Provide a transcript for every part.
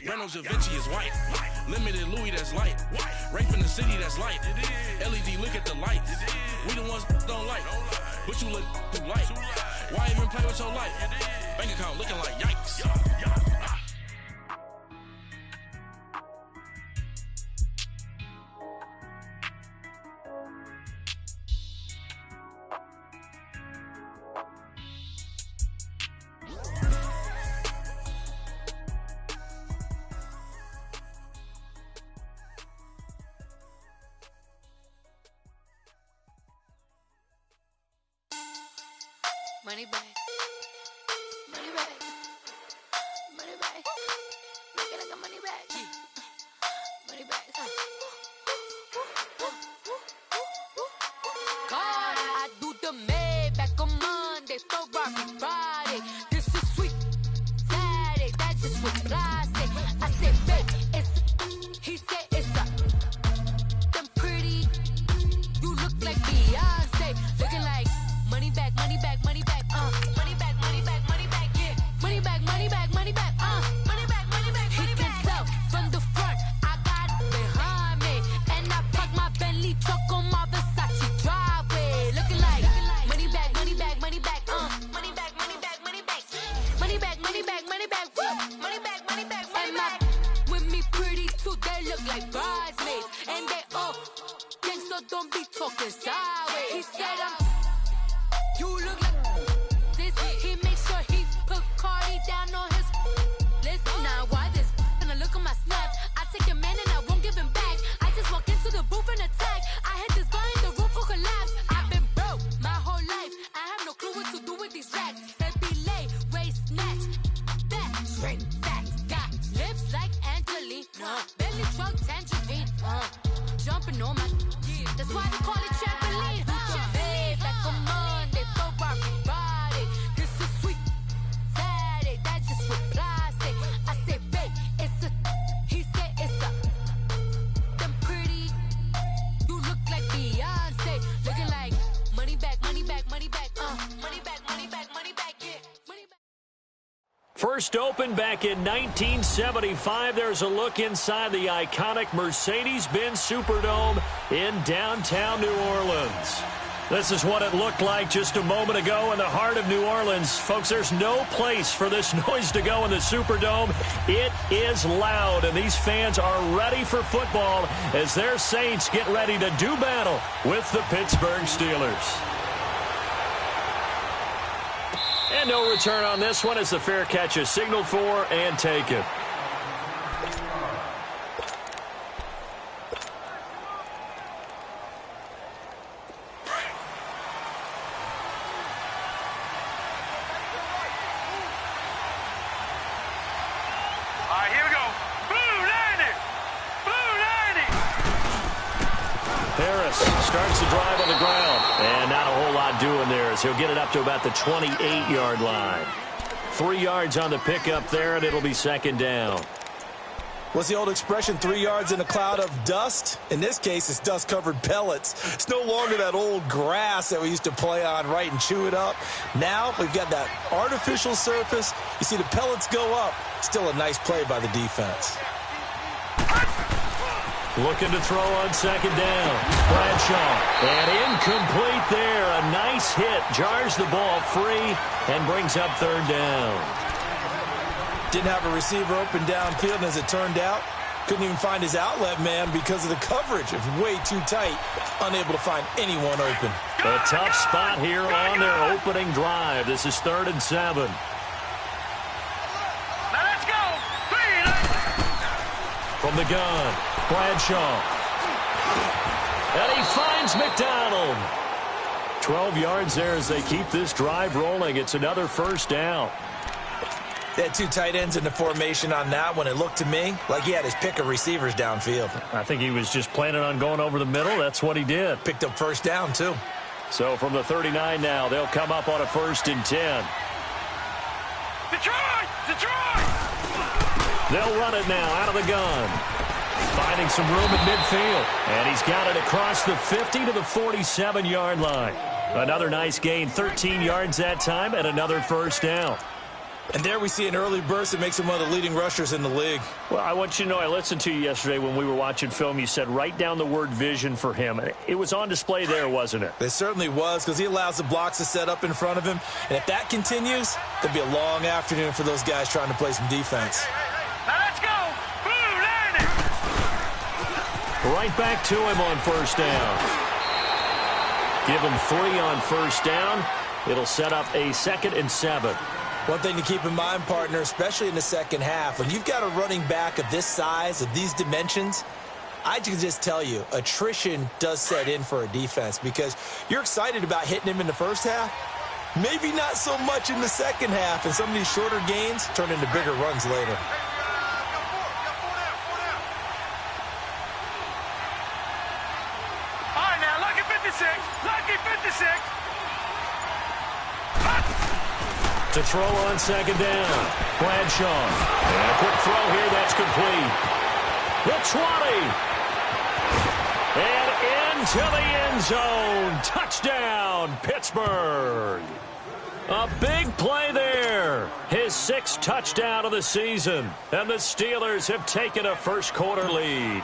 Brando Da Vinci is white. Limited Louis, that's light. Rape in the city, that's light. LED, look at the lights. We the ones don't like. But you look too light. Why even play with your life? Bank account looking like yikes. Money bag, money bag, money bag. Make it like a money bag, money bag. God, I do the Maybach on Monday, Ferrari Friday. This is sweet Saturday, that's just what I say. I say, babe, it's. He said it's a. Them pretty, you look like Beyonce, looking like money bag, money bag, money bag. Money back, money back, money back, yeah. Money back, money back, money back, money back, money back, money back. He can tell from the front, I got it behind me. And I park my Bentley truck on my Versace driveway. Looking like money back, money back, money back, money back, money back, money back. Money back, money back, money back, money back, money back, money back. With me pretty too, they look like bridesmaids. And they all gang, so don't be talking sideways. He said you look like this. He makes sure he put Cardi down on his list. Now why this? And I look on my snap. I take a man and I won't give him back. I just walk into the booth and attack. I hit this guy in the roof will collapse. I've been broke my whole life. I have no clue what to do with these racks. Baby lay, waist snatch, back, straight back. Got lips like Angelina, belly truck tangerine. Jumping on my, that's why they call it trampoline. Back on Monday, Ferrari Friday. This is sweet Saturday, that's just what I say. I say, babe, it's a. He said it's a. Them pretty, you look like Beyonce, looking like money back, money back, money back, money back, money back, money back, yeah, money back. First opened back in 1975. There's a look inside the iconic Mercedes-Benz Superdome in downtown New Orleans. This is what it looked like just a moment ago in the heart of New Orleans. Folks, there's no place for this noise to go in the Superdome. It is loud, and these fans are ready for football as their Saints get ready to do battle with the Pittsburgh Steelers. And no return on this one as the fair catch is signaled for and taken. Starts the drive on the ground. And not a whole lot doing there as he'll get it up to about the 28-yard line. 3 yards on the pickup there, and it'll be second down. What's the old expression, 3 yards in a cloud of dust? In this case, it's dust-covered pellets. It's no longer that old grass that we used to play on, right, and chew it up. Now we've got that artificial surface. You see the pellets go up. Still a nice play by the defense. Looking to throw on second down. Bradshaw. And incomplete there. A nice hit. Jars the ball free and brings up third down. Didn't have a receiver open downfield, and as it turned out, couldn't even find his outlet man because of the coverage. It's way too tight. Unable to find anyone open. A tough spot here on their opening drive. This is 3rd and 7. Now let's go. From the gun. Bradshaw. And he finds McDonald. 12 yards there as they keep this drive rolling. It's another first down. They had 2 tight ends in the formation on that one. It looked to me like he had his pick of receivers downfield. I think he was just planning on going over the middle. That's what he did. Picked up first down, too. So from the 39 now, they'll come up on a 1st and 10. Detroit! Detroit! They'll run it now out of the gun. Finding some room at midfield. And he's got it across the 50 to the 47-yard line. Another nice gain, 13 yards that time, and another first down. And there we see an early burst that makes him one of the leading rushers in the league. Well, I want you to know, I listened to you yesterday when we were watching film. You said write down the word vision for him. It was on display there, wasn't it? It certainly was, because he allows the blocks to set up in front of him. And if that continues, there'll be a long afternoon for those guys trying to play some defense. Now let's go. Blue, land it. Right back to him on first down. Give him 3 on first down. It'll set up a 2nd and 7. One thing to keep in mind, partner, especially in the second half, when you've got a running back of this size, of these dimensions, I can just tell you, attrition does set in for a defense, because you're excited about hitting him in the first half, maybe not so much in the second half, and some of these shorter gains turn into bigger runs later. All right, now, lucky 56. Lucky 56. To throw on second down. Bradshaw. And a quick throw here. That's complete. The 20. And into the end zone. Touchdown, Pittsburgh. A big play there. His 6th touchdown of the season. And the Steelers have taken a first-quarter lead.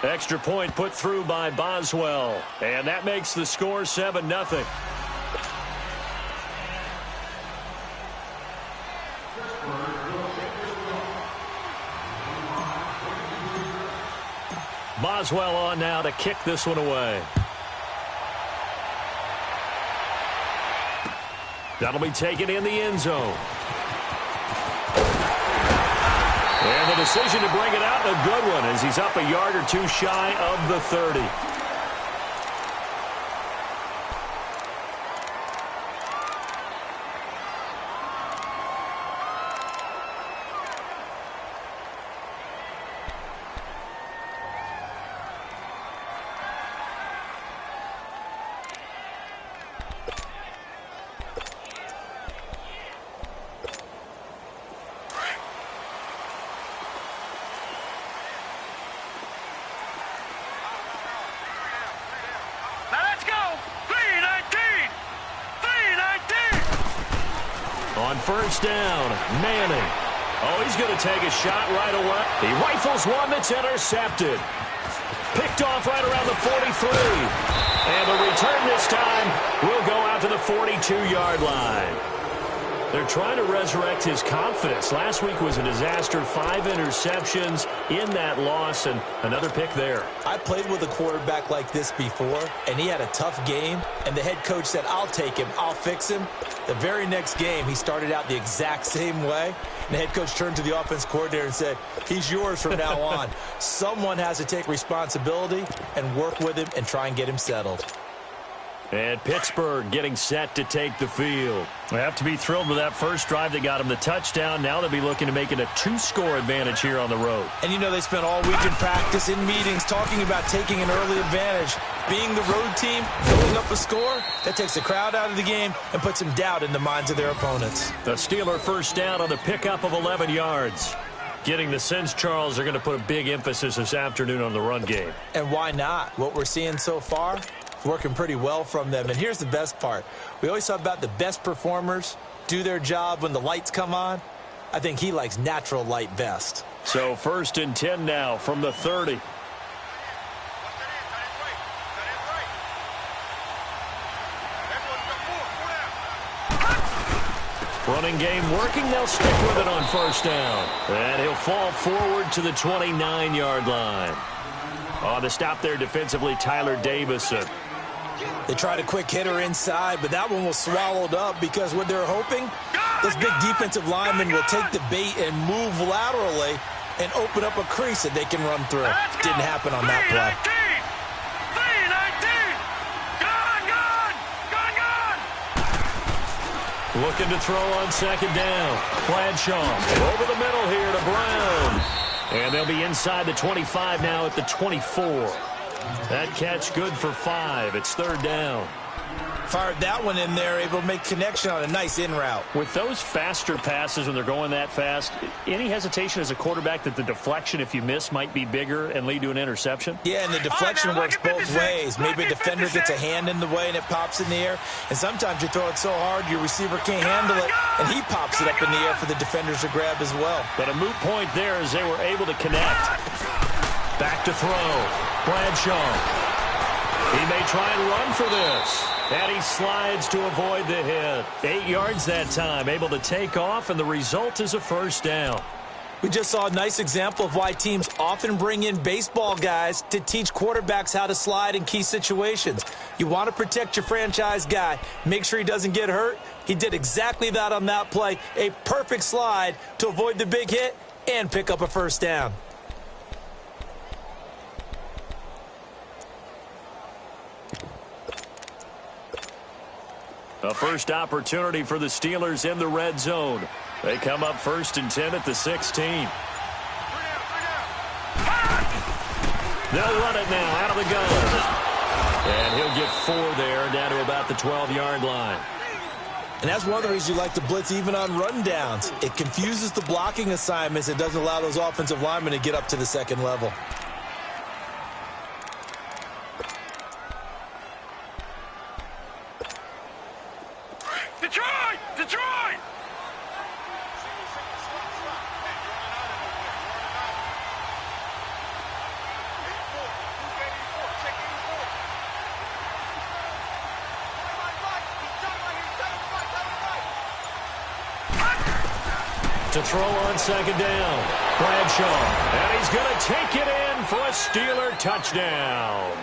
Extra point put through by Boswell. And that makes the score 7-0. Boswell on now to kick this one away. That'll be taken in the end zone. And the decision to bring it out, a good one, as he's up a yard or 2 shy of the 30. On first down, Manning. Oh, he's going to take a shot right away. He rifles one that's intercepted. Picked off right around the 43. And the return this time will go out to the 42-yard line. They're trying to resurrect his confidence. Last week was a disaster. 5 interceptions in that loss, and another pick there. I played with a quarterback like this before, and he had a tough game, and the head coach said, I'll take him, I'll fix him. The very next game, he started out the exact same way, and the head coach turned to the offense coordinator and said, he's yours from now on. Someone has to take responsibility and work with him and try and get him settled. And Pittsburgh getting set to take the field. They have to be thrilled with that first drive that got them the touchdown. Now they'll be looking to make it a 2-score advantage here on the road. And you know they spent all week in practice, in meetings, talking about taking an early advantage. Being the road team, going up a score, that takes the crowd out of the game and puts some doubt in the minds of their opponents. The Steeler first down on the pickup of 11 yards. Getting the sense, Charles, they're going to put a big emphasis this afternoon on the run game. And why not? What we're seeing so far, working pretty well from them. And here's the best part. We always talk about the best performers do their job when the lights come on. I think he likes natural light best. So 1st and 10 now from the 30. Running game working. They'll stick with it on first down. And he'll fall forward to the 29-yard line. Oh, the stop there defensively, Tyler Davison. They tried a quick hitter inside, but that one was swallowed up because what they're hoping, those big defensive linemen will take the bait and move laterally and open up a crease that they can run through. Didn't happen on that play. Looking to throw on second down. Bradshaw over the middle here to Brown. And they'll be inside the 25 now at the 24. That catch good for 5. It's 3rd down. Fired that one in there, able to make connection on a nice in route. With those faster passes when they're going that fast, any hesitation as a quarterback that the deflection, if you miss, might be bigger and lead to an interception? Yeah, and the deflection works both ways. Maybe a defender gets a hand in the way and it pops in the air. And sometimes you throw it so hard your receiver can't handle it, and he pops it up in the air for the defenders to grab as well. But a moot point there as they were able to connect. Back to throw. Bradshaw. He may try and run for this. And he slides to avoid the hit. 8 yards that time, able to take off, and the result is a first down. We just saw a nice example of why teams often bring in baseball guys to teach quarterbacks how to slide in key situations. You want to protect your franchise guy. Make sure he doesn't get hurt. He did exactly that on that play. A perfect slide to avoid the big hit and pick up a first down. A first opportunity for the Steelers in the red zone. They come up 1st and 10 at the 16. They'll run it now out of the gun. And he'll get 4 there, down to about the 12-yard line. And that's one of the reasons you like to blitz even on rundowns. It confuses the blocking assignments. It doesn't allow those offensive linemen to get up to the second level. Detroit! Detroit! To throw on 2nd down. Bradshaw. And he's going to take it in for a Steeler touchdown.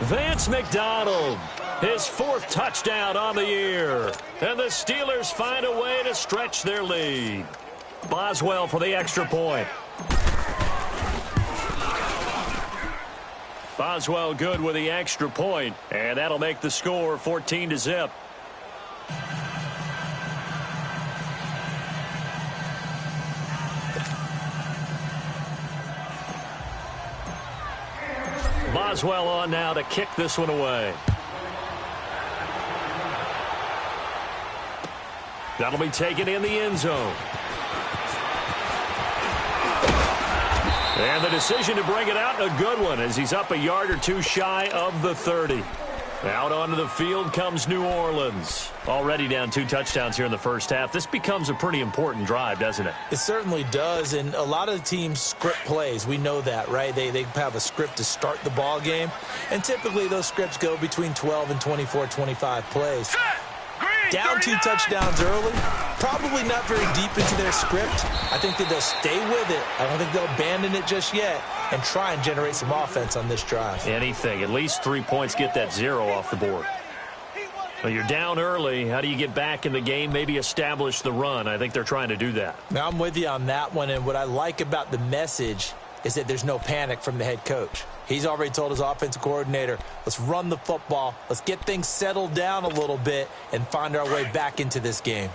Vance McDonald. His 4th touchdown on the year. And the Steelers find a way to stretch their lead. Boswell for the extra point. Boswell good with the extra point. And that'll make the score 14-0. Boswell on now to kick this one away. That'll be taken in the end zone. And the decision to bring it out, a good one, as he's up a yard or 2 shy of the 30. Out onto the field comes New Orleans. Already down 2 touchdowns here in the first half. This becomes a pretty important drive, doesn't it? It certainly does, and a lot of the teams script plays. We know that, right? They have a script to start the ball game, and typically those scripts go between 12 and 24, 25 plays. Down 2 touchdowns early, probably not very deep into their script. I think that they'll stay with it. I don't think they'll abandon it just yet and try and generate some offense on this drive. Anything. At least 3 points, get that 0 off the board. Well, you're down early. How do you get back in the game? Maybe establish the run. I think they're trying to do that. Now, I'm with you on that one, and what I like about the message is that there's no panic from the head coach. He's already told his offensive coordinator, let's run the football, let's get things settled down a little bit and find our way back into this game.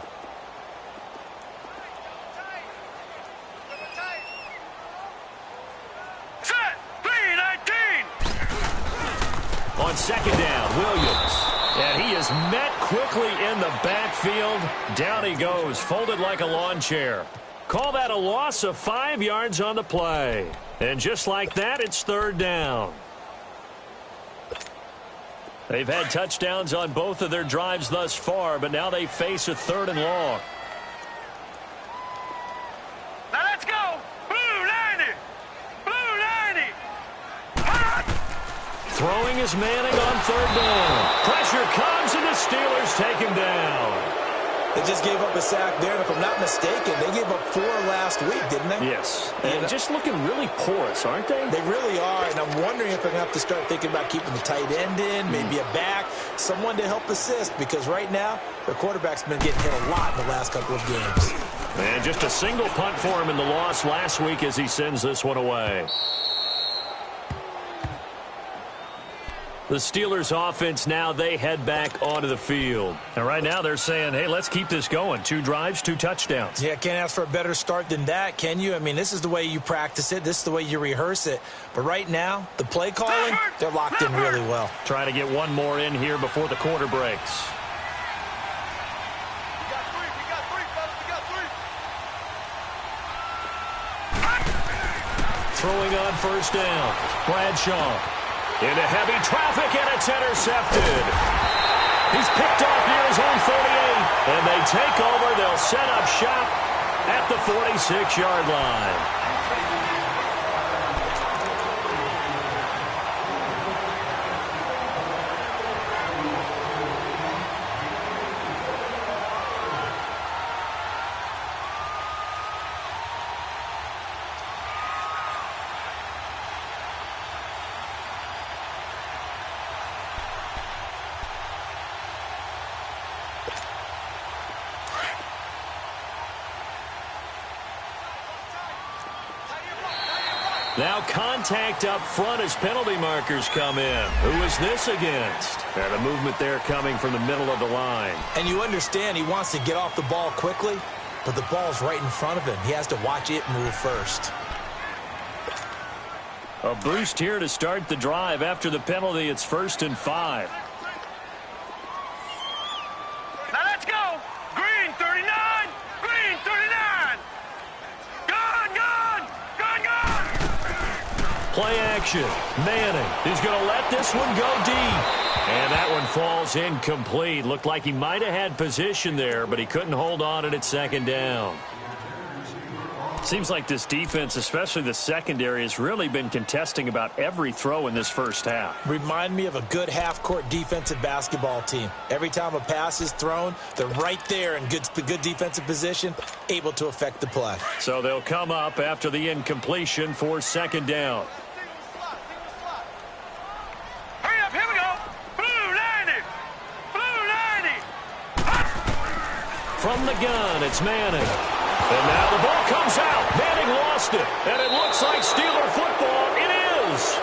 Set! 3-19! On 2nd down, Williams. And he is met quickly in the backfield. Down he goes, folded like a lawn chair. Call that a loss of 5 yards on the play. And just like that, it's 3rd down. They've had touchdowns on both of their drives thus far, but now they face a 3rd and long. Now let's go! Blue 90! Blue 90! Throwing is Manning on 3rd down. Pressure comes, and the Steelers take him down. They just gave up a sack there, and if I'm not mistaken, they gave up 4 last week, didn't they? Yes. And just looking really porous, aren't they? They really are, and I'm wondering if they're going to have to start thinking about keeping the tight end in, maybe a back, someone to help assist, because right now, their quarterback's been getting hit a lot in the last couple of games. And just a single punt for him in the loss last week as he sends this one away. The Steelers offense now, they head back onto the field. And right now they're saying, hey, let's keep this going. 2 drives, 2 touchdowns. Yeah, can't ask for a better start than that, can you? I mean, this is the way you practice it. This is the way you rehearse it. But right now, the play calling, they're locked in really well. Trying to get one more in here before the quarter breaks. Throwing on first down. Bradshaw into heavy traffic, and it's intercepted. He's picked off near his own 48, and they take over. They'll set up shop at the 46-yard line. Now contact up front as penalty markers come in. Who is this against? And the movement there coming from the middle of the line. And you understand he wants to get off the ball quickly, but the ball's right in front of him. He has to watch it move first. A boost here to start the drive. After the penalty, it's 1st and 5. Now let's go. Green 39. Green 39. Gone, gone, gone, gone. Play action. Manning is going to let this one go deep. And that one falls incomplete. Looked like he might have had position there, but he couldn't hold on it at 2nd down. Seems like this defense, especially the secondary, has really been contesting about every throw in this first half. Remind me of a good half-court defensive basketball team. Every time a pass is thrown, they're right there in good defensive position, able to affect the play. So they'll come up after the incompletion for 2nd down. Hurry up, here we go. Blue 90. Blue 90. From the gun, it's Manning. And now the ball comes out. Manning lost it. And it looks like Steeler football. It is.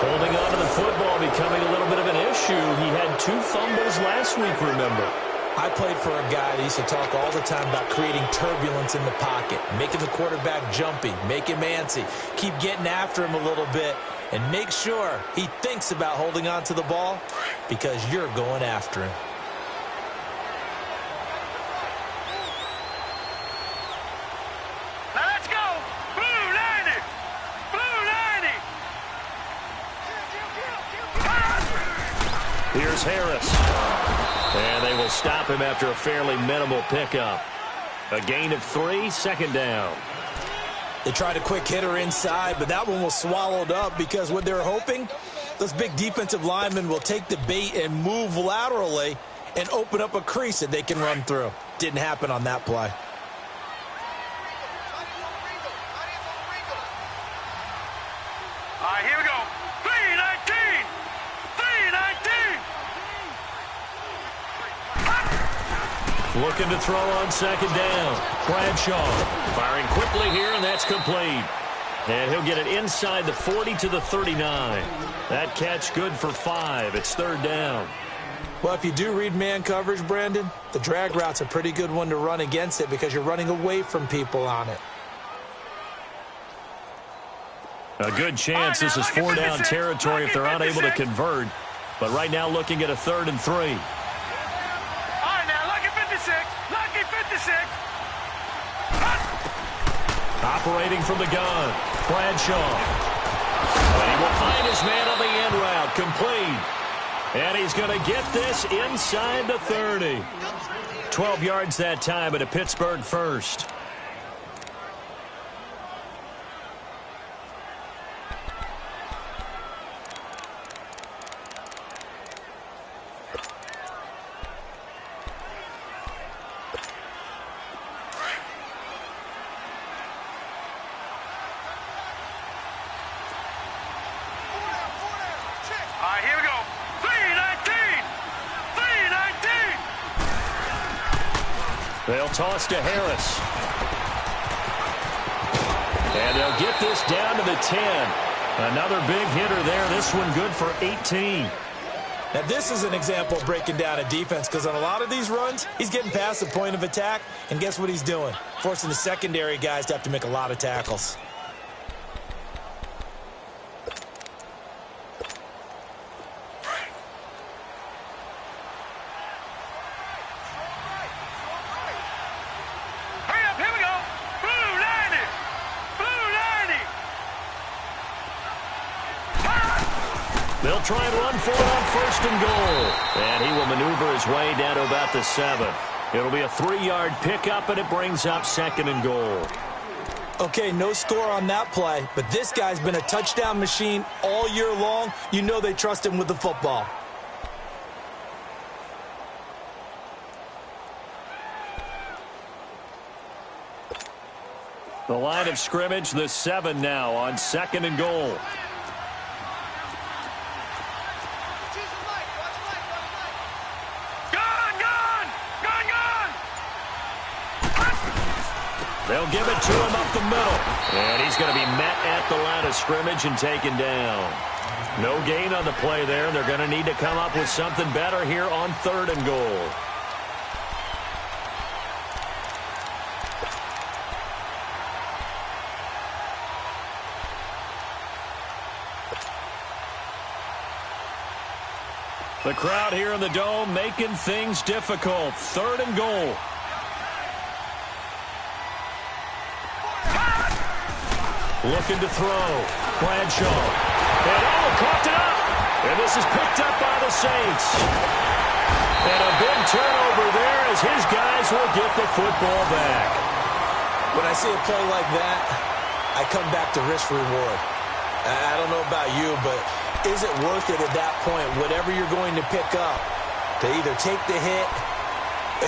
Holding on to the football becoming a little bit of an issue. He had 2 fumbles last week, remember. I played for a guy that used to talk all the time about creating turbulence in the pocket, making the quarterback jumpy, make him antsy, keep getting after him a little bit, and make sure he thinks about holding on to the ball because you're going after him. Here's Harris. And they will stop him after a fairly minimal pickup. A gain of 3, 2nd down. They tried a quick hitter inside, but that one was swallowed up because what they're hoping, those big defensive linemen will take the bait and move laterally and open up a crease that they can run through. Didn't happen on that play. All right, here we go. 319. 319. Looking to throw on 2nd down. Bradshaw firing quickly here, and that's complete. And he'll get it inside the 40 to the 39. That catch good for 5. It's 3rd down. Well, if you do read man coverage, Brandon, the drag route's a pretty good one to run against it because you're running away from people on it. A good chance this is 4-down territory if they're unable to convert. But right now looking at a 3rd and 3. All right, now, lucky 56. Lucky 56. Operating from the gun, Bradshaw. And he will find his man on the end route, complete. And he's going to get this inside the 30. 12 yards that time at a Pittsburgh first. All right, here we go. 319. 319. They'll toss to Harris. And they'll get this down to the 10. Another big hitter there. This one good for 18. Now, this is an example of breaking down a defense because on a lot of these runs, he's getting past the point of attack, and guess what he's doing? Forcing the secondary guys to have to make a lot of tackles. They'll try and run for it on 1st and goal. And he will maneuver his way down to about the 7. It'll be a 3-yard pickup, and it brings up 2nd and goal. Okay, no score on that play, but this guy's been a touchdown machine all year long. You know they trust him with the football. The line of scrimmage, the 7 now on 2nd and goal. They'll give it to him up the middle. And he's going to be met at the line of scrimmage and taken down. No gain on the play there. They're going to need to come up with something better here on 3rd and goal. The crowd here in the Dome making things difficult. 3rd and goal. Looking to throw. Bradshaw. And caught it up. And this is picked up by the Saints. And a big turnover there as his guys will get the football back. When I see a play like that, I come back to risk reward. I don't know about you, but is it worth it at that point, whatever you're going to pick up, to either take the hit,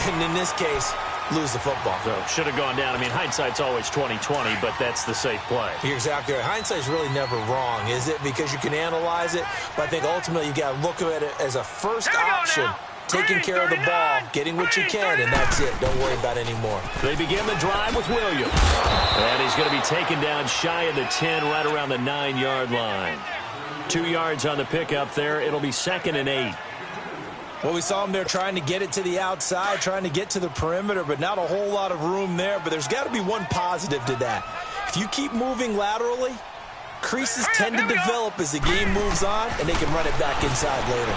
and in this case, lose the football? So should have gone down. I mean, hindsight's always 20/20, but that's the safe play. You're exactly right. Hindsight's really never wrong, is it? Because you can analyze it, but I think ultimately you got to look at it as a first option. Taking care of the ball, getting what you can, and that's it. Don't worry about it anymore. They begin the drive with Williams. And he's going to be taken down shy of the 10, right around the 9-yard line. 2 yards on the pickup there. It'll be 2nd and 8. Well, we saw him there trying to get it to the outside, trying to get to the perimeter, but not a whole lot of room there. But there's got to be one positive to that. If you keep moving laterally, creases tend to develop as the game moves on, and they can run it back inside later.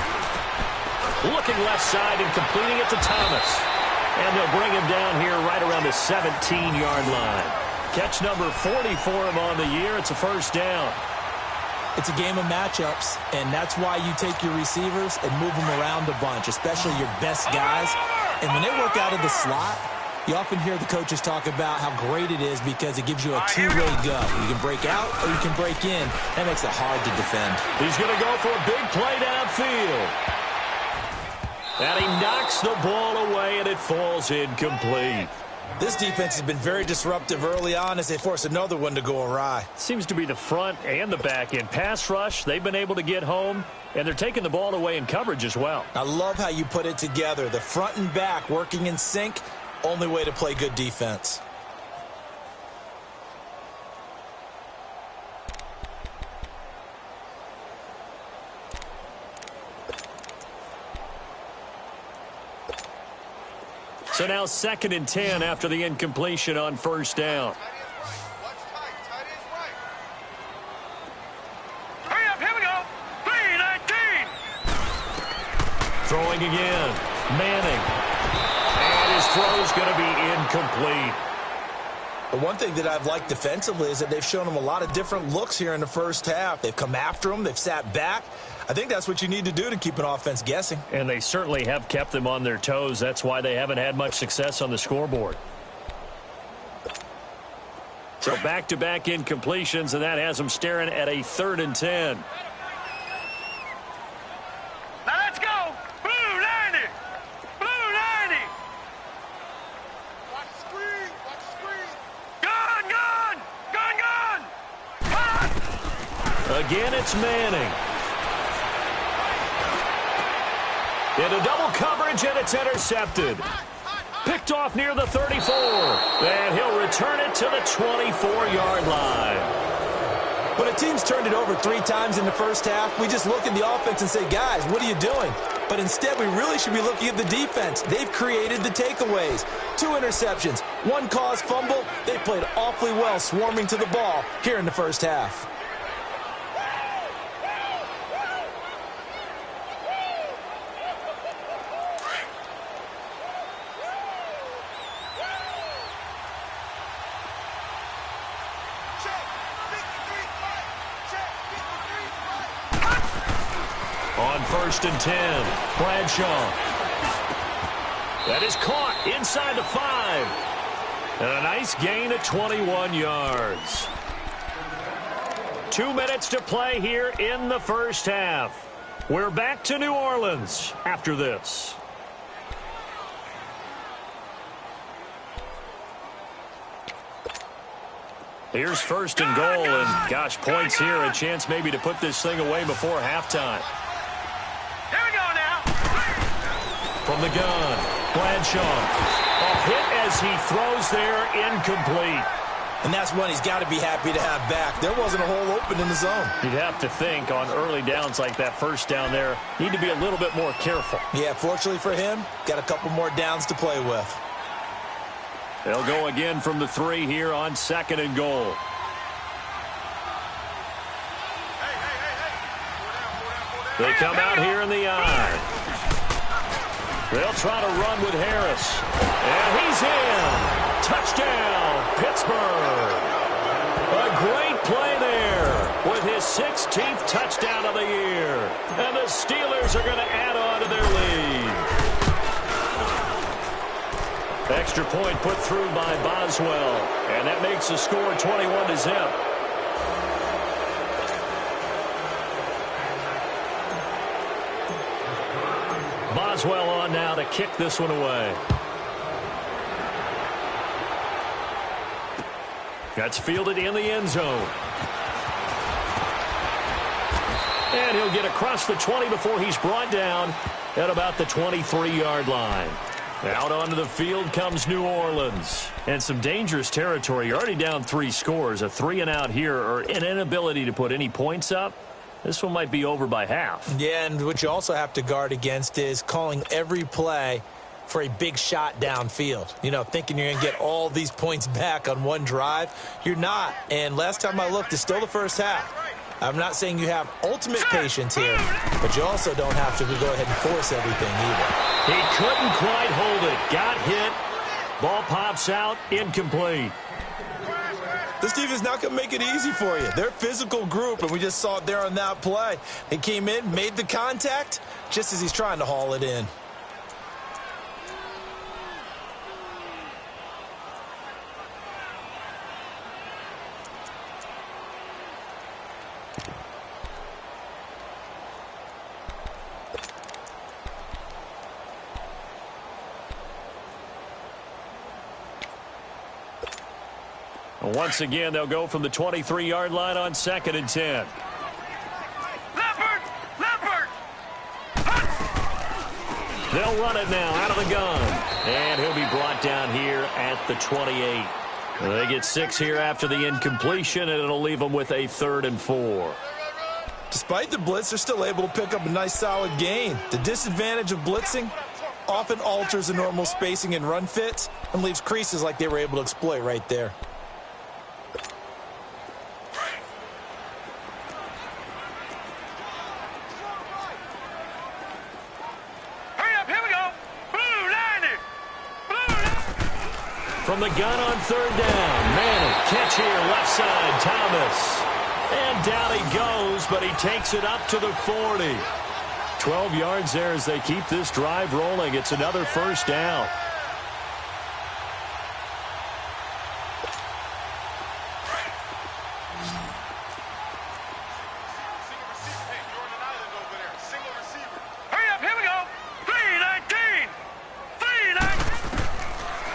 Looking left side and completing it to Thomas. And they'll bring him down here right around the 17-yard line. Catch number 40 for him on the year. It's a 1st down. It's a game of matchups, and that's why you take your receivers and move them around a bunch, especially your best guys. And when they work out of the slot, you often hear the coaches talk about how great it is because it gives you a two-way go. You can break out or you can break in. That makes it hard to defend. He's going to go for a big play downfield. And he knocks the ball away, and it falls incomplete. This defense has been very disruptive early on as they force another one to go awry. Seems to be the front and the back end. Pass rush, they've been able to get home, and they're taking the ball away in coverage as well. I love how you put it together. The front and back working in sync, only way to play good defense. So now 2nd and 10 after the incompletion on 1st down. Hurry up, here we go. 3-19. Throwing again. Manning. And his throw's going to be incomplete. The one thing that I've liked defensively is that they've shown them a lot of different looks here in the first half. They've come after them. They've sat back. I think that's what you need to do to keep an offense guessing. And they certainly have kept them on their toes. That's why they haven't had much success on the scoreboard. So back-to-back incompletions, and that has them staring at a 3rd and 10. Now let's go. Blue 90. Blue 90. Watch the screen. Watch the screen. Gun, gun. Gun, gun. Hot. Again, it's Manning. Into double coverage, and it's intercepted. Picked off near the 34. And he'll return it to the 24-yard line. When a team's turned it over 3 times in the first half, we just look at the offense and say, guys, what are you doing? But instead, we really should be looking at the defense. They've created the takeaways. 2 interceptions, 1 caused fumble. They played awfully well swarming to the ball here in the first half. On 1st and 10, Bradshaw. That is caught inside the 5. And a nice gain of 21 yards. 2 minutes to play here in the first half. We're back to New Orleans after this. Here's 1st and goal, and gosh, points here, a chance maybe to put this thing away before halftime. Here we go now. From the gun, Bradshaw. A hit as he throws there, incomplete. And that's one he's got to be happy to have back. There wasn't a hole open in the zone. You'd have to think on early downs like that first down there, need to be a little bit more careful. Yeah, fortunately for him, got a couple more downs to play with. They'll go again from the 3 here on 2nd and goal. They come out here in the eye. They'll try to run with Harris. And he's in. Touchdown, Pittsburgh. A great play there with his 16th touchdown of the year. And the Steelers are going to add on to their lead. Extra point put through by Boswell. And that makes the score 21-0. Boswell on now to kick this one away. That's fielded in the end zone. And he'll get across the 20 before he's brought down at about the 23-yard line. Out onto the field comes New Orleans. And some dangerous territory. You're already down 3 scores. A 3-and-out here, or an inability to put any points up. This one might be over by half. Yeah, and what you also have to guard against is calling every play for a big shot downfield. You know, thinking you're going to get all these points back on one drive. You're not. And last time I looked, it's still the first half. I'm not saying you have ultimate patience here, but you also don't have to go ahead and force everything either. He couldn't quite hold it. Got hit. Ball pops out. Incomplete. This defense is not going to make it easy for you. They're a physical group, and we just saw it there on that play. He came in, made the contact, just as he's trying to haul it in. Once again, they'll go from the 23-yard line on 2nd and 10. Leopard! Leopard! They'll run it now out of the gun. And he'll be brought down here at the 28. They get 6 here after the incompletion, and it'll leave them with a 3rd and 4. Despite the blitz, they're still able to pick up a nice solid gain. The disadvantage of blitzing often alters the normal spacing and run fits and leaves creases like they were able to exploit right there. From the gun on 3rd down, Manning, catch here, left side, Thomas. And down he goes, but he takes it up to the 40. 12 yards there as they keep this drive rolling. It's another 1st down.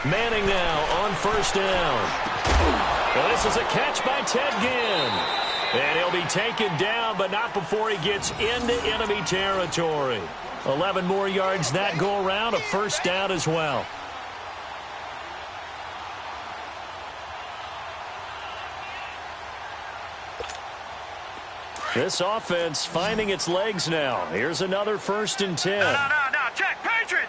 Manning now on 1st down. Well, this is a catch by Ted Ginn. And he'll be taken down, but not before he gets into enemy territory. 11 more yards that go around, a 1st down as well. This offense finding its legs now. Here's another 1st and 10. No, check. Patriot.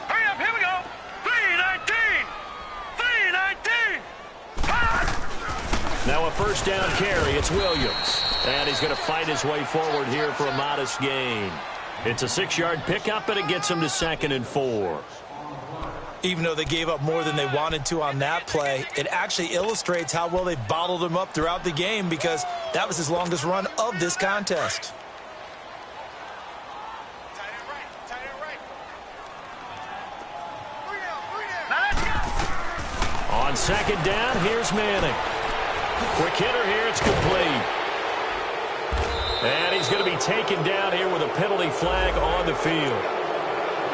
Hurry up, here we go. 3-19. Now a 1st down carry. It's Williams. And he's going to fight his way forward here for a modest gain. It's a 6-yard pickup, and it gets him to 2nd and 4. Even though they gave up more than they wanted to on that play, it actually illustrates how well they bottled him up throughout the game because that was his longest run of this contest. On 2nd down, here's Manning. Quick hitter here, it's complete. And he's going to be taken down here with a penalty flag on the field.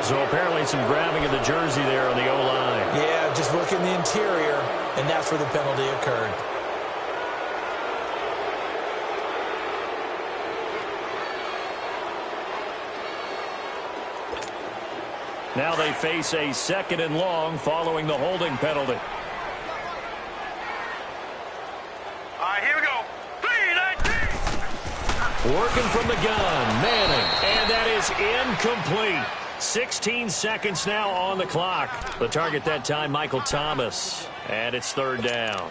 So apparently some grabbing of the jersey there on the O-line. Yeah, just look in the interior, and that's where the penalty occurred. Now they face a 2nd and long following the holding penalty. All right, here we go. 3-19. Working from the gun, Manning. And that is incomplete. 16 seconds now on the clock. The target that time, Michael Thomas. And it's 3rd down.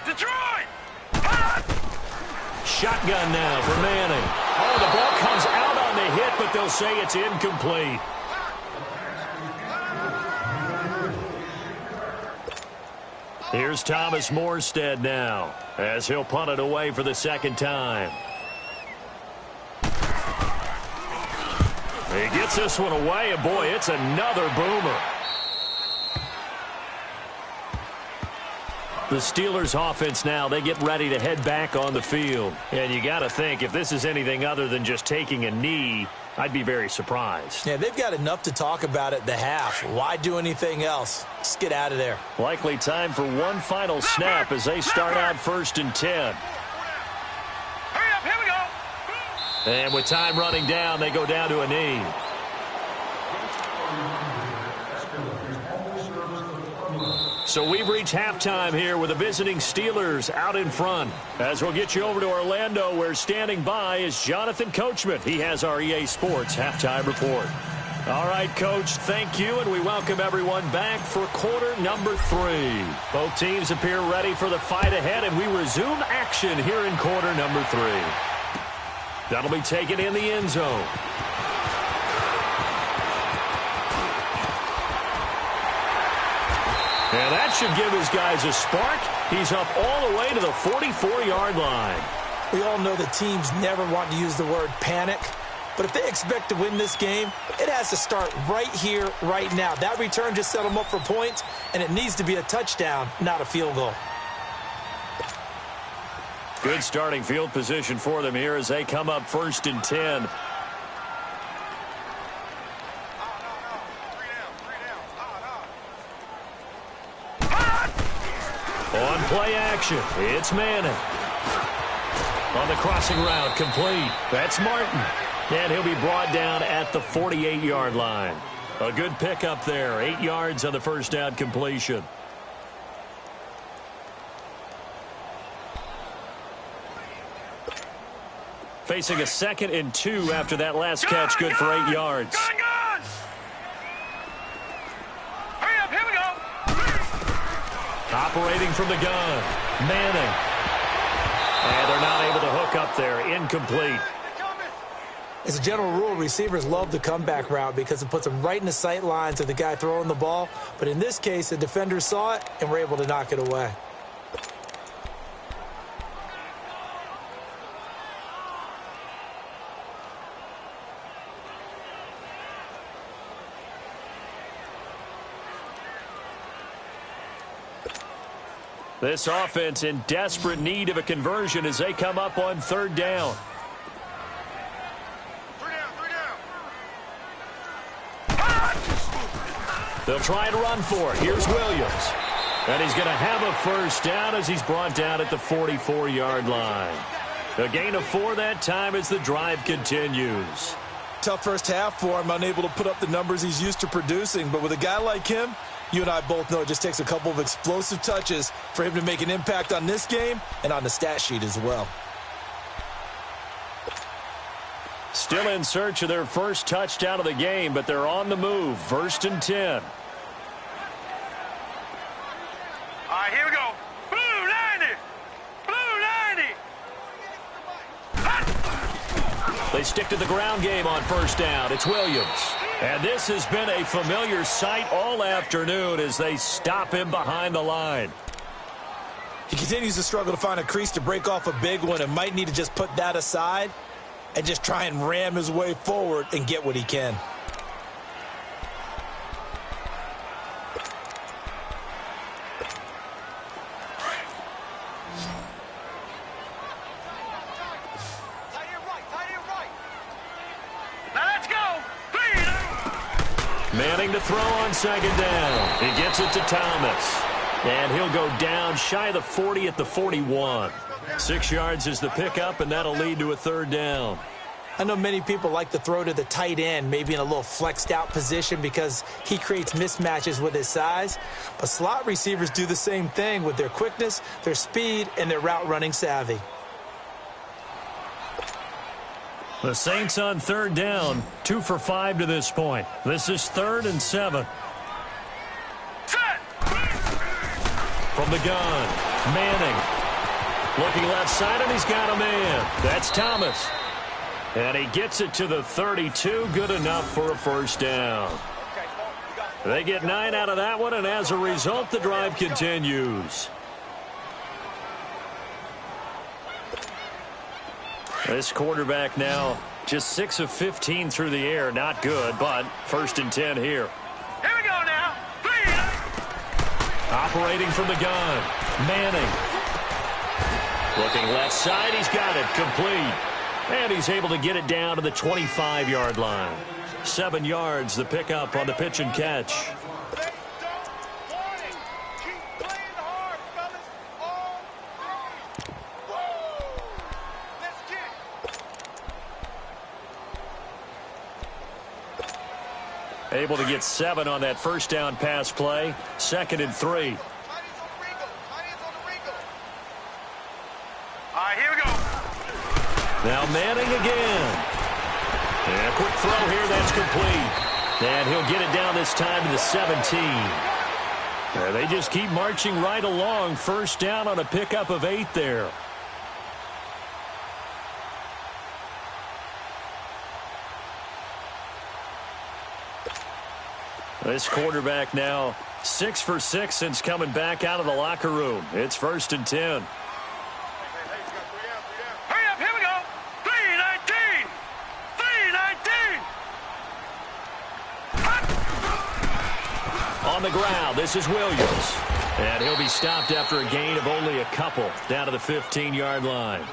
Detroit! Shotgun now for Manning. Oh, the ball comes out on the hit, but they'll say it's incomplete. Here's Thomas Morstead now, as he'll punt it away for the 2nd time. He gets this one away, and boy, it's another boomer. The Steelers offense now, they get ready to head back on the field. And you got to think, if this is anything other than just taking a knee, I'd be very surprised. Yeah, they've got enough to talk about at the half. Why do anything else? Just get out of there. Likely time for one final snap as they start out 1st and 10. Hurry up, here we go. And with time running down, they go down to a knee. So we've reached halftime here with the visiting Steelers out in front. As we'll get you over to Orlando, where standing by is Jonathan Coachman. He has our EA Sports halftime report. All right, Coach, thank you, and we welcome everyone back for quarter number 3. Both teams appear ready for the fight ahead, and we resume action here in quarter number 3. That'll be taken in the end zone. And that should give his guys a spark. He's up all the way to the 44-yard line. We all know that teams never want to use the word panic. But if they expect to win this game, it has to start right here, right now. That return just set them up for points, and it needs to be a touchdown, not a field goal. Good starting field position for them here as they come up 1st and 10. On play action, it's Manning. On the crossing route, complete. That's Martin. And he'll be brought down at the 48-yard line. A good pickup there, 8 yards on the 1st down completion. Facing a 2nd and 2 after that last catch, good for 8 yards. Gun! Hurry up, here we go. Operating from the gun, Manning. And they're not able to hook up there, incomplete. As a general rule, receivers love the comeback route because it puts them right in the sight lines of the guy throwing the ball. But in this case, the defender saw it and were able to knock it away. This offense in desperate need of a conversion as they come up on third down. They'll try and run for it. Here's Williams. And he's going to have a first down as he's brought down at the 44-yard line. A gain of 4 that time as the drive continues. Tough first half for him, unable to put up the numbers he's used to producing. But with a guy like him, you and I both know it just takes a couple of explosive touches for him to make an impact on this game and on the stat sheet as well. Still in search of their first touchdown of the game, but they're on the move. 1st and 10. All right, here we go. Blue 90. Blue 90. They stick to the ground game on first down. It's Williams. And this has been a familiar sight all afternoon as they stop him behind the line. He continues to struggle to find a crease to break off a big one and might need to just put that aside and just try and ram his way forward and get what he can. Manning to throw on second down. He gets it to Thomas. And he'll go down shy of the 40 at the 41. 6 yards is the pickup, and that'll lead to a third down. I know many people like to throw to the tight end, maybe in a little flexed out position because he creates mismatches with his size. But slot receivers do the same thing with their quickness, their speed, and their route running savvy. The Saints on third down, 2 for 5 to this point. This is 3rd and 7. From the gun, Manning. Looking left side, and he's got a man. That's Thomas. And he gets it to the 32. Good enough for a first down. They get 9 out of that one, and as a result, the drive continues. This quarterback now just 6 of 15 through the air. Not good, but 1st and 10 here. Here we go now. Operating from the gun, Manning. Looking left side, he's got it, complete. And he's able to get it down to the 25-yard line. 7 yards, the pickup on the pitch and catch. Able to get 7 on that first down pass play. 2nd and 3. All right, here we go. Now Manning again. And a quick throw here, that's complete. And he'll get it down this time to the 17. And they just keep marching right along. First down on a pickup of 8 there. This quarterback now 6 for 6 since coming back out of the locker room. It's 1st and 10. Hurry up, here we go. 319. 319. On the ground, this is Williams. And he'll be stopped after a gain of only a couple down to the 15-yard line.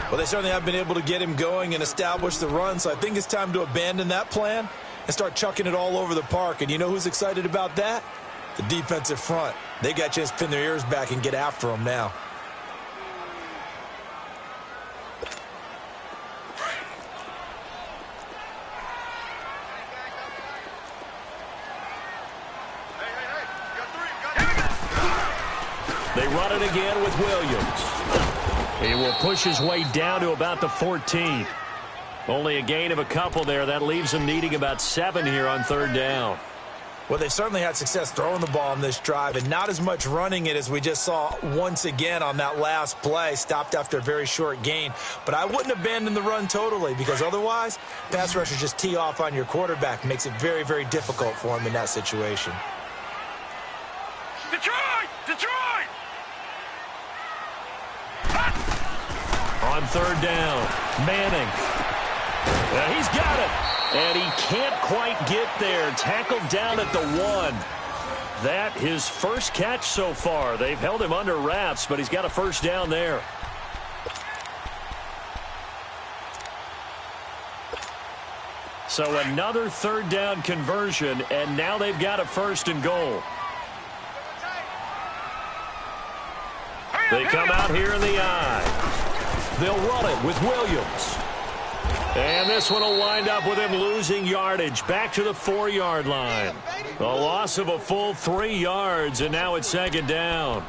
Well, they certainly have been able to get him going and establish the run, so I think it's time to abandon that plan and start chucking it all over the park. And you know who's excited about that? The defensive front. They got a chance to pin their ears back and get after him now. They run it again with Williams. He will push his way down to about the 14. Only a gain of a couple there. That leaves them needing about 7 here on third down. Well, they certainly had success throwing the ball on this drive and not as much running it as we just saw once again on that last play. Stopped after a very short gain. But I wouldn't abandon the run totally because otherwise, pass rushers just tee off on your quarterback. Makes it very, very difficult for him in that situation. Detroit! Detroit! On third down, Manning. He's got it. And he can't quite get there. Tackled down at the 1. that his first catch so far. They've held him under wraps, but he's got a first down there. So another third down conversion, and now they've got a first and goal. They come out here in the I. They'll run it with Williams. And this one will wind up with him losing yardage back to the 4-yard line. A loss of a full 3 yards, and now it's second down.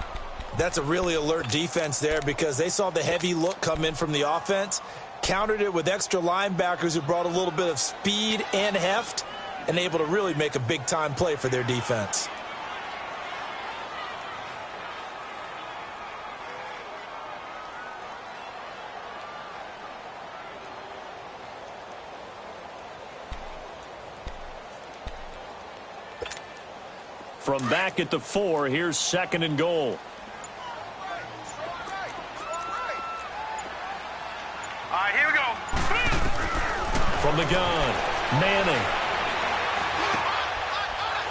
That's a really alert defense there because they saw the heavy look come in from the offense, countered it with extra linebackers who brought a little bit of speed and heft, and able to really make a big-time play for their defense. From back at the 4, here's second and goal. All right, here we go. From the gun, Manning.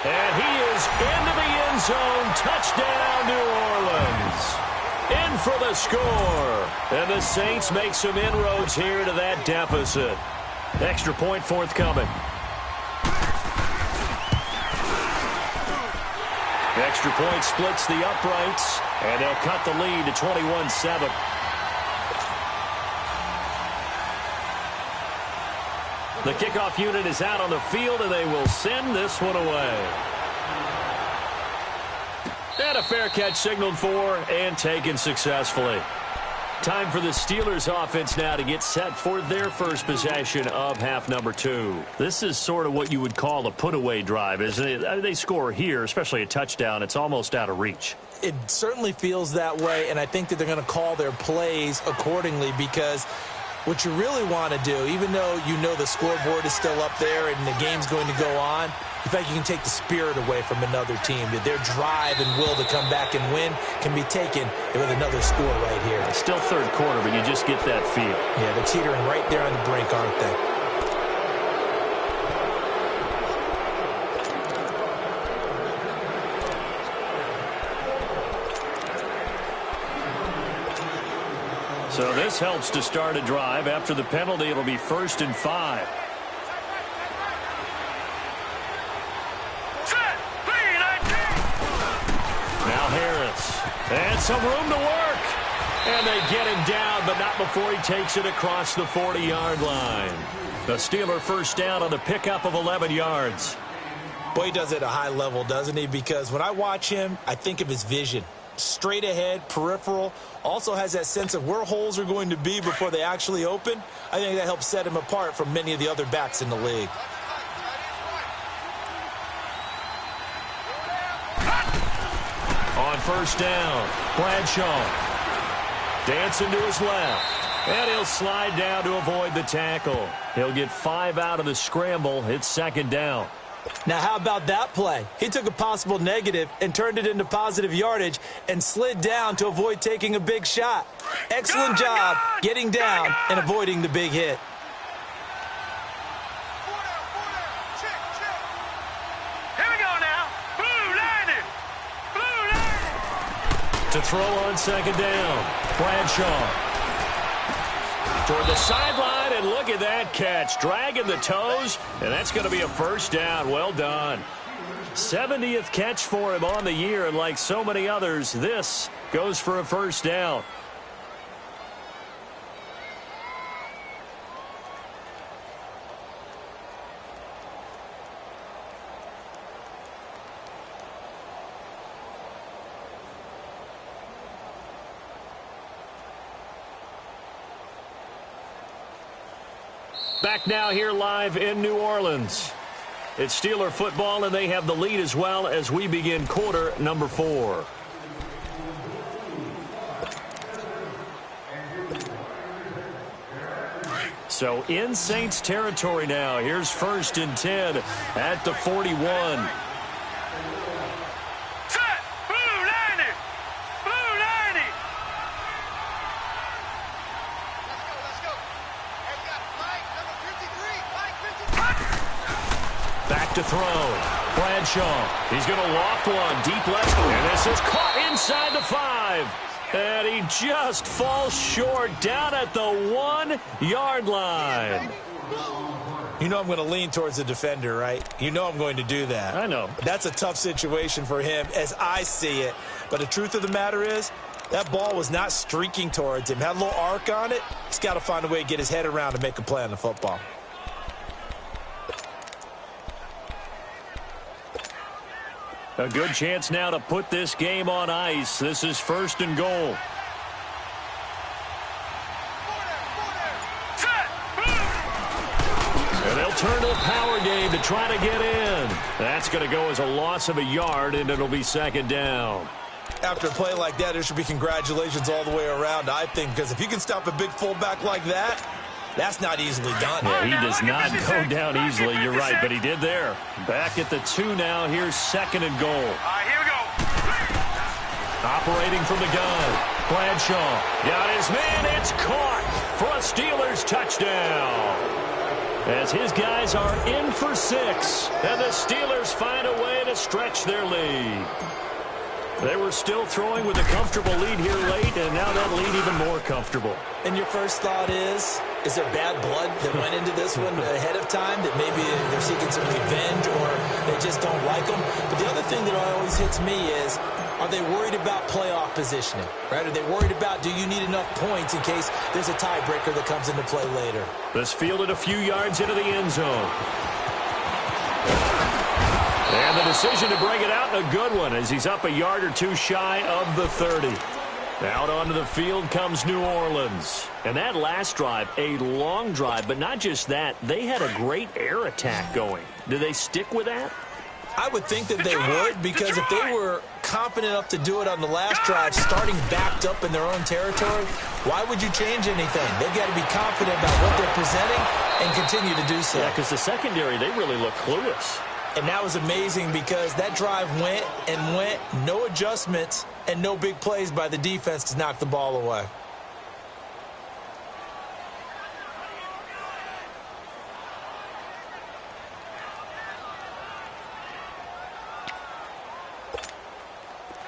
And he is into the end zone. Touchdown, New Orleans. In for the score. And the Saints make some inroads here to that deficit. Extra point forthcoming. Extra point splits the uprights, and they'll cut the lead to 21-7. The kickoff unit is out on the field, and they will send this one away. And a fair catch signaled for and taken successfully. Time for the Steelers offense now to get set for their first possession of half number 2. This is sort of what you would call a put-away drive, isn't it? I mean, they score here, especially a touchdown. It's almost out of reach. It certainly feels that way, and I think that they're going to call their plays accordingly because what you really want to do, even though you know the scoreboard is still up there and the game's going to go on, in fact, you can take the spirit away from another team. That their drive and will to come back and win can be taken with another score right here. It's still third quarter, but you just get that feel. Yeah, they're teetering right there on the brink, aren't they? So this helps to start a drive. After the penalty, it'll be 1st and 5. Now Harris. And some room to work. And they get him down, but not before he takes it across the 40-yard line. The Steeler first down on the pickup of 11 yards. Boy, he does it at a high level, doesn't he? Because when I watch him, I think of his vision. Straight ahead, peripheral, also has that sense of where holes are going to be before they actually open. I think that helps set him apart from many of the other backs in the league. On first down, Bradshaw. Dancing to his left. And he'll slide down to avoid the tackle. He'll get 5 out of the scramble. It's second down. Now, how about that play? He took a possible negative and turned it into positive yardage and slid down to avoid taking a big shot. Excellent job getting down and avoiding the big hit. Here we go now. Blue line. To throw on second down, Bradshaw. Toward the sideline, and look at that catch. Dragging the toes, and that's going to be a first down. Well done. 70th catch for him on the year, and like so many others, this goes for a first down. Back now here live in New Orleans. It's Steeler football, and they have the lead as well as we begin quarter number 4. So in Saints territory now. Here's 1st and 10 at the 41. Back to throw. Bradshaw. He's going to loft one. Deep left. And this is caught inside the 5. And he just falls short down at the 1-yard line. You know I'm going to lean towards the defender, right? You know I'm going to do that. I know. That's a tough situation for him as I see it. But the truth of the matter is, that ball was not streaking towards him. Had a little arc on it. He's got to find a way to get his head around and make a play on the football. A good chance now to put this game on ice. This is 1st and goal. And they'll turn to the power game to try to get in. That's going to go as a loss of a yard, and it'll be 2nd down. After a play like that, there should be congratulations all the way around, I think, because if you can stop a big fullback like that, that's not easily done. Yeah, he does not go down easily. You're right, but he did there. Back at the 2 now. Here's 2nd and goal. Here we go. Operating from the gun. Bradshaw got his man. It's caught for a Steelers touchdown. As his guys are in for 6. And the Steelers find a way to stretch their lead. They were still throwing with a comfortable lead here late, and now that lead even more comfortable. And your first thought is there bad blood that went into this one ahead of time, that maybe they're seeking some revenge or they just don't like them? But the other thing that always hits me is, are they worried about playoff positioning? Right? Are they worried about, do you need enough points in case there's a tiebreaker that comes into play later? This fielded a few yards into the end zone. And the decision to bring it out, and a good one, as he's up a yard or 2 shy of the 30. Out onto the field comes New Orleans. And that last drive, a long drive, but not just that. They had a great air attack going. Do they stick with that? I would think that they would, because if they were confident enough to do it on the last drive, starting backed up in their own territory, why would you change anything? They've got to be confident about what they're presenting and continue to do so. Yeah, because the secondary, they really look clueless. And that was amazing because that drive went and went, no adjustments and no big plays by the defense to knock the ball away.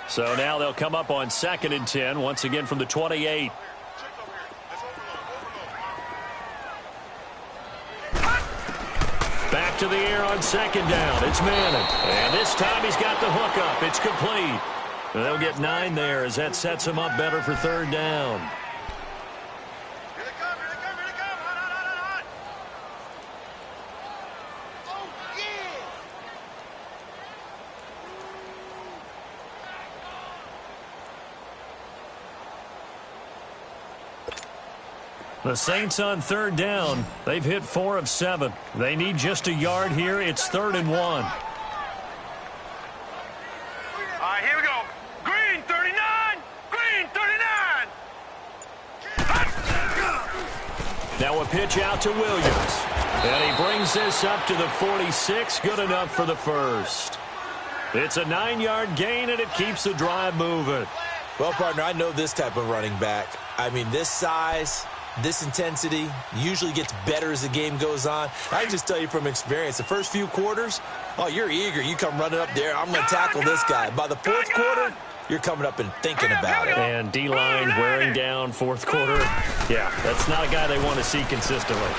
So now they'll come up on 2nd and 10, once again from the 28. Back to the air on 2nd down. It's Manning. And this time he's got the hook up. It's complete. And they'll get 9 there as that sets him up better for 3rd down. Here they come. Here they come. Hot. Oh, yeah. The Saints on 3rd down. They've hit 4 of 7. They need just a yard here. It's 3rd and 1. All right, here we go. Green 39. Green 39. Now a pitch out to Williams. And he brings this up to the 46. Good enough for the first. It's a 9-yard gain, and it keeps the drive moving. Well, partner, I know this type of running back. I mean, this size, this intensity usually gets better as the game goes on. I can just tell you from experience, the first few quarters, oh, you're eager. You come running up there, I'm going to tackle this guy. By the 4th quarter, you're coming up and thinking about it. And D-line wearing down 4th quarter. Yeah, that's not a guy they want to see consistently.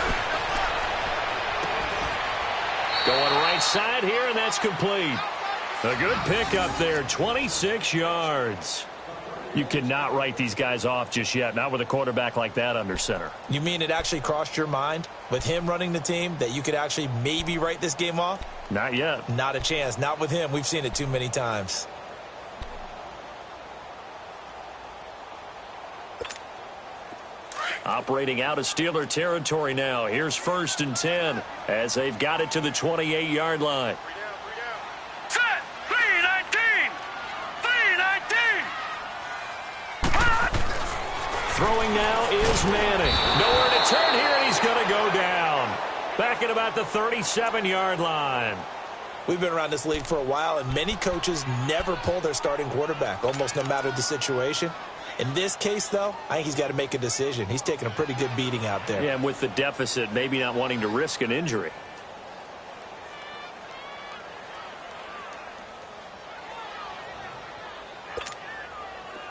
Going right side here, and that's complete. A good pickup there, 26 yards. You cannot write these guys off just yet, not with a quarterback like that under center. You mean it actually crossed your mind with him running the team that you could actually maybe write this game off? Not yet. Not a chance. Not with him. We've seen it too many times. Operating out of Steeler territory now. Here's 1st and 10 as they've got it to the 28-yard line. Set. 319. 319. Throwing now is Manning. Nowhere to turn here, and he's going to go down. Back at about the 37-yard line. We've been around this league for a while, and many coaches never pull their starting quarterback, almost no matter the situation. In this case, though, I think he's got to make a decision. He's taking a pretty good beating out there. Yeah, and with the deficit, maybe not wanting to risk an injury.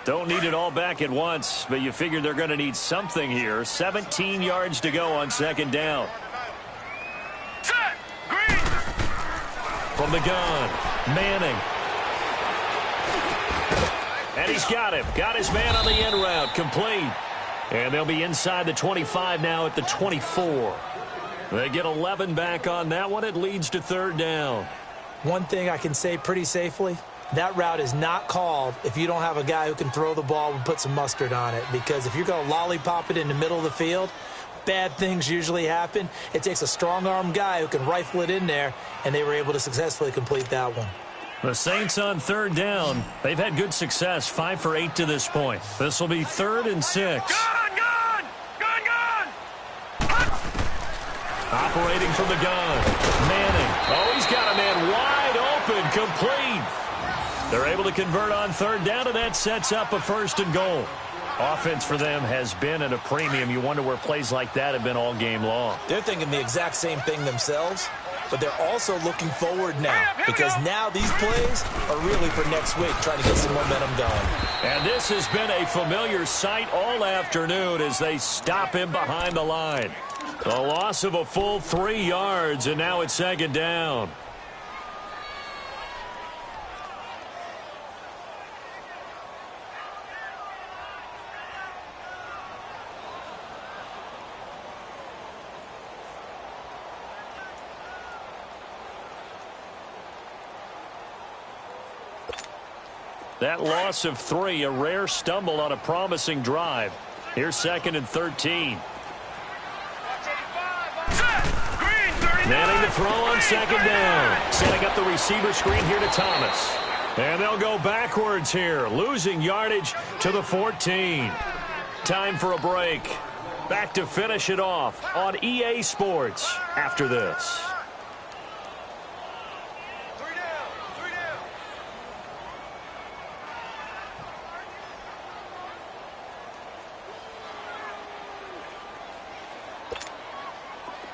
Don't need it all back at once, but you figure they're going to need something here. 17 yards to go on second down. Set. Green. From the gun, Manning. And he's got him. Got his man on the end route. Complete. And they'll be inside the 25 now at the 24. They get 11 back on that one. It leads to third down. One thing I can say pretty safely, that route is not called if you don't have a guy who can throw the ball and put some mustard on it. Because if you're going to lollipop it in the middle of the field, bad things usually happen. It takes a strong-arm guy who can rifle it in there, and they were able to successfully complete that one. The Saints on third down. They've had good success, 5 for 8 to this point. This will be 3rd and 6. Gun, gun, gun, gun. Operating from the gun, Manning. Oh, he's got a man wide open, complete. They're able to convert on third down, and that sets up a 1st and goal. Offense for them has been at a premium. You wonder where plays like that have been all game long. They're thinking the exact same thing themselves, but they're also looking forward now because now these plays are really for next week, trying to get some momentum going. And this has been a familiar sight all afternoon as they stop him behind the line. A loss of a full 3 yards, and now it's second down. That loss of 3, a rare stumble on a promising drive. Here's 2nd and 13. Manning to throw on second down. Setting up the receiver screen here to Thomas. And they'll go backwards here, losing yardage to the 14. Time for a break. Back to finish it off on EA Sports after this.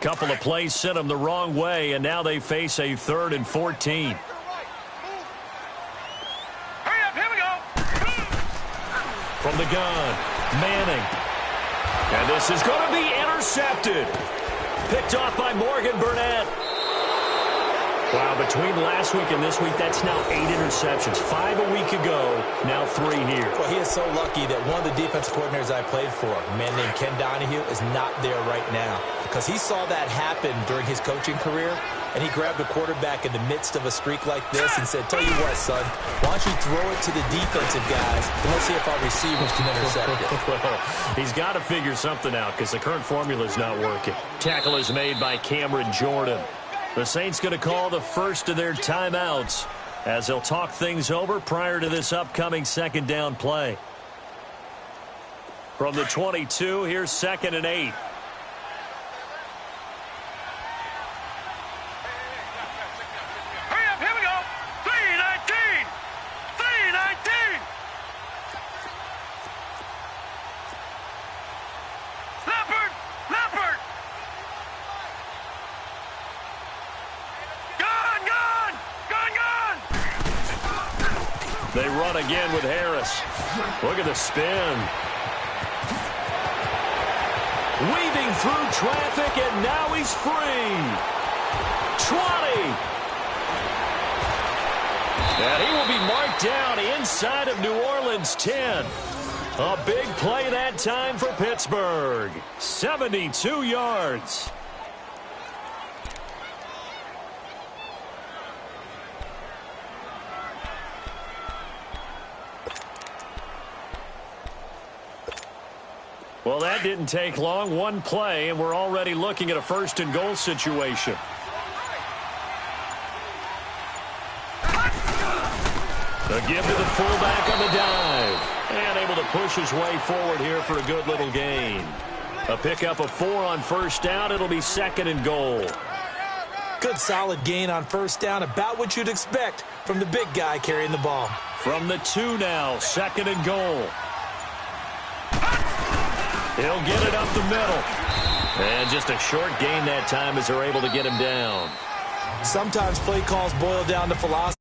Couple of plays sent them the wrong way, and now they face a 3rd and 14. Hurry up, here we go. From the gun, Manning. And this is going to be intercepted. Picked off by Morgan Burnett. Wow, between last week and this week, that's now 8 interceptions. 5 a week ago, now 3 here. Well, he is so lucky that one of the defensive coordinators I played for, a man named Ken Donahue, is not there right now. Because he saw that happen during his coaching career, and he grabbed a quarterback in the midst of a streak like this and said, tell you what, son, why don't you throw it to the defensive guys, and let's see if our receivers can intercept it. Well, he's got to figure something out because the current formula is not working. Tackle is made by Cameron Jordan. The Saints going to call the first of their timeouts as they'll talk things over prior to this upcoming second down play. From the 22, here's 2nd and 8. Hurry up, here we go. 3:19. 3:19. Leopard, Leopard. Gun, gun, gun, gun. They run again with Harris. Look at the spin. Weaving through traffic, and now he's free. 20. And he will be marked down inside of New Orleans 10. A big play that time for Pittsburgh. 72 yards. Well, that didn't take long. One play, and we're already looking at a 1st and goal situation. A give to the fullback on the dive. And able to push his way forward here for a good little gain. A pickup of 4 on 1st down. It'll be 2nd and goal. Good solid gain on 1st down, about what you'd expect from the big guy carrying the ball. From the 2 now, 2nd and goal. He'll get it up the middle. And just a short gain that time as they're able to get him down. Sometimes play calls boil down to philosophy.